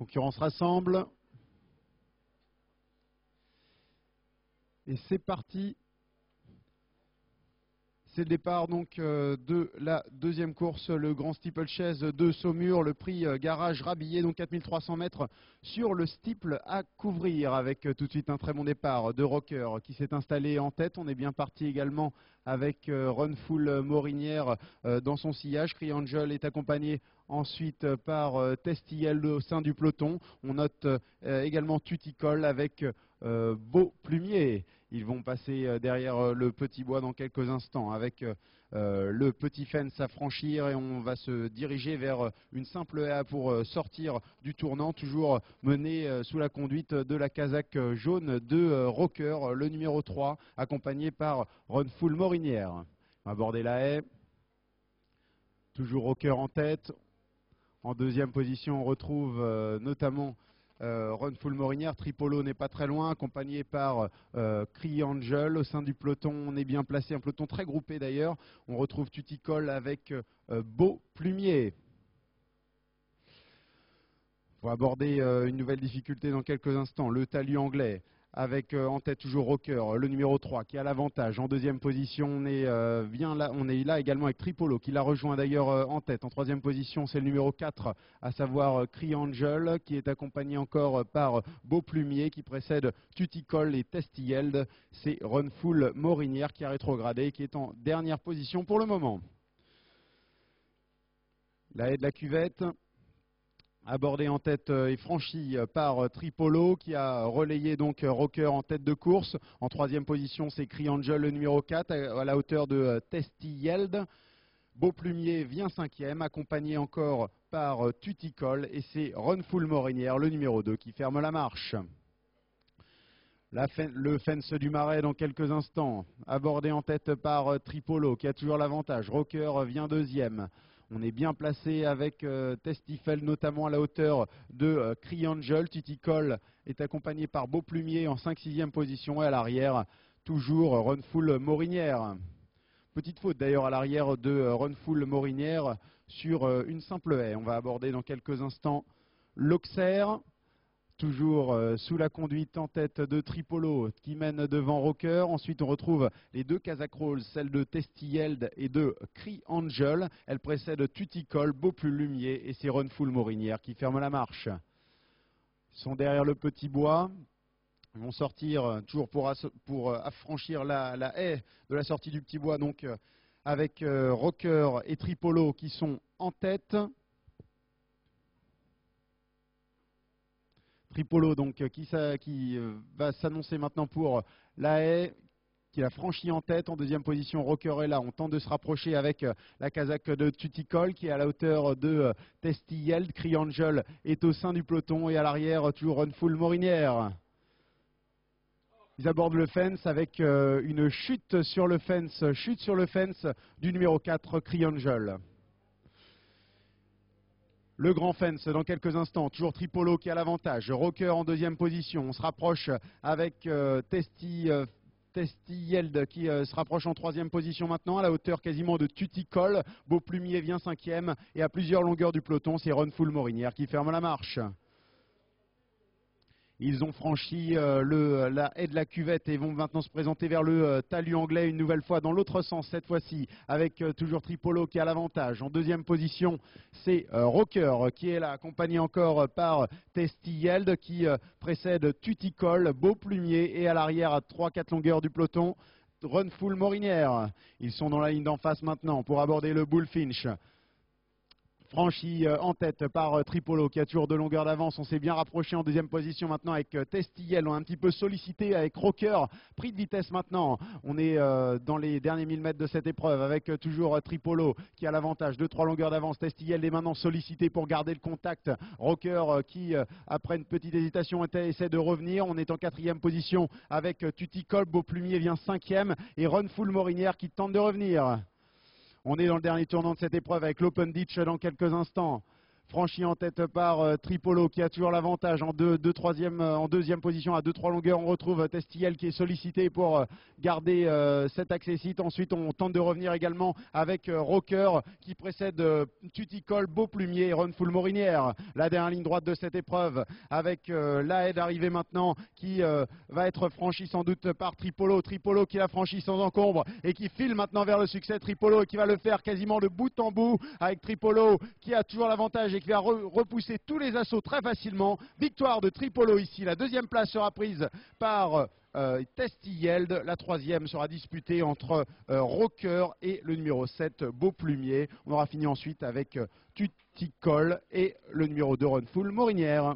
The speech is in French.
Concurrence rassemble. Et c'est parti. C'est le départ donc de la deuxième course, le Grand Steeplechase de Saumur, le prix garage rhabillé, donc 4300 mètres sur le steeple à couvrir, avec tout de suite un très bon départ de Rocker qui s'est installé en tête. On est bien parti également avec Runful Morinière dans son sillage. Criangel est accompagné ensuite par Testiel au sein du peloton. On note également Tuticol avec Beau Plumier. Ils vont passer derrière le petit bois dans quelques instants avec le petit fence à franchir, et on va se diriger vers une simple haie pour sortir du tournant, toujours mené sous la conduite de la casaque jaune de Rocker, le numéro 3, accompagné par Runful Morinière. On va aborder la haie, toujours Rocker en tête. En deuxième position, on retrouve notamment Runful Morinière. Tripolo n'est pas très loin, accompagné par Criangel. Au sein du peloton, on est bien placé, un peloton très groupé d'ailleurs. On retrouve Tuticol avec Beau Plumier. On va aborder une nouvelle difficulté dans quelques instants, le talus anglais, avec en tête toujours Rocker, le numéro 3 qui a l'avantage. En deuxième position, on est là également avec Tripolo qui l'a rejoint d'ailleurs en tête. En troisième position, c'est le numéro 4, à savoir Criangel, qui est accompagné encore par Beau Plumier qui précède Tuticol et Testield. C'est Runful Morinière qui a rétrogradé et qui est en dernière position pour le moment. La haie de la cuvette, abordé en tête et franchi par Tripolo qui a relayé donc Rocker en tête de course. En troisième position, c'est Criangel, le numéro 4, à la hauteur de Testield. Beau Plumier vient cinquième, accompagné encore par Tuticol, et c'est Runful Morinière, le numéro 2, qui ferme la marche. Le fence du Marais dans quelques instants, abordé en tête par Tripolo qui a toujours l'avantage. Rocker vient deuxième. On est bien placé avec Testifel notamment à la hauteur de Criangel. Tuticol est accompagné par Beau Plumier en 5-6e position, et à l'arrière, toujours Runful Morinière. Petite faute d'ailleurs à l'arrière de Runful Morinière sur une simple haie. On va aborder dans quelques instants l'Auxerre. Toujours sous la conduite en tête de Tripolo qui mène devant Rocker. Ensuite, on retrouve les deux Kazakh Rolls, celle de Testield et de Criangel. Elle précède Tuticol, Beau Plumier, et c'est Runful Morinière qui ferme la marche. Ils sont derrière le petit bois. Ils vont sortir toujours pour affranchir la haie de la sortie du petit bois, donc avec Rocker et Tripolo qui sont en tête. Tripolo donc qui va s'annoncer maintenant pour la haie, qui a franchi en tête. En deuxième position, Rocker est là. On tente de se rapprocher avec la casaque de Tuticol qui est à la hauteur de Testield. Criangel est au sein du peloton, et à l'arrière toujours Runful Morinière. Ils abordent le fence avec une chute sur le fence du numéro 4, Criangel. Le grand fence dans quelques instants, toujours Tripolo qui a l'avantage. Rocker en deuxième position. On se rapproche avec Testield qui se rapproche en troisième position maintenant, à la hauteur quasiment de Tuticol. Beau Plumier vient cinquième, et à plusieurs longueurs du peloton, c'est Runful Morinière qui ferme la marche. Ils ont franchi la haie de la cuvette et vont maintenant se présenter vers le talus anglais une nouvelle fois dans l'autre sens, cette fois-ci avec toujours Tripolo qui a l'avantage. En deuxième position, c'est Rocker qui est là, accompagné encore par Testield qui précède Tuticol, Beau Plumier, et à l'arrière à 3-4 longueurs du peloton, Runful Morinière. Ils sont dans la ligne d'en face maintenant pour aborder le Bullfinch. Franchi en tête par Tripolo qui a toujours de longueur d'avance. On s'est bien rapproché en deuxième position maintenant avec Testiel. On a un petit peu sollicité avec Rocker. Pris de vitesse maintenant. On est dans les derniers 1000 mètres de cette épreuve avec toujours Tripolo qui a l'avantage. 2-3 longueurs d'avance. Testiel est maintenant sollicité pour garder le contact. Rocker qui, après une petite hésitation, essaie de revenir. On est en quatrième position avec Tuticol. Beau Plumier vient cinquième, et Runful Morinière qui tente de revenir. On est dans le dernier tournant de cette épreuve avec l'Open Ditch dans quelques instants. franchi en tête par Tripolo qui a toujours l'avantage en deuxième position à 2-3 longueurs. On retrouve Testiel qui est sollicité pour garder cet accessite. Ensuite on tente de revenir également avec Rocker qui précède Tuticol, Beauplumier et Runful Morinière. La dernière ligne droite de cette épreuve avec la haie d'arrivée maintenant qui va être franchie sans doute par Tripolo. Tripolo qui l'a franchi sans encombre et qui file maintenant vers le succès. Tripolo qui va le faire quasiment de bout en bout avec Tripolo qui a toujours l'avantage et qui va repousser tous les assauts très facilement. Victoire de Tripolo ici. La deuxième place sera prise par Testield. La troisième sera disputée entre Rocker et le numéro 7 Beauplumier. On aura fini ensuite avec Tuticol et le numéro 2 Runful Morinière.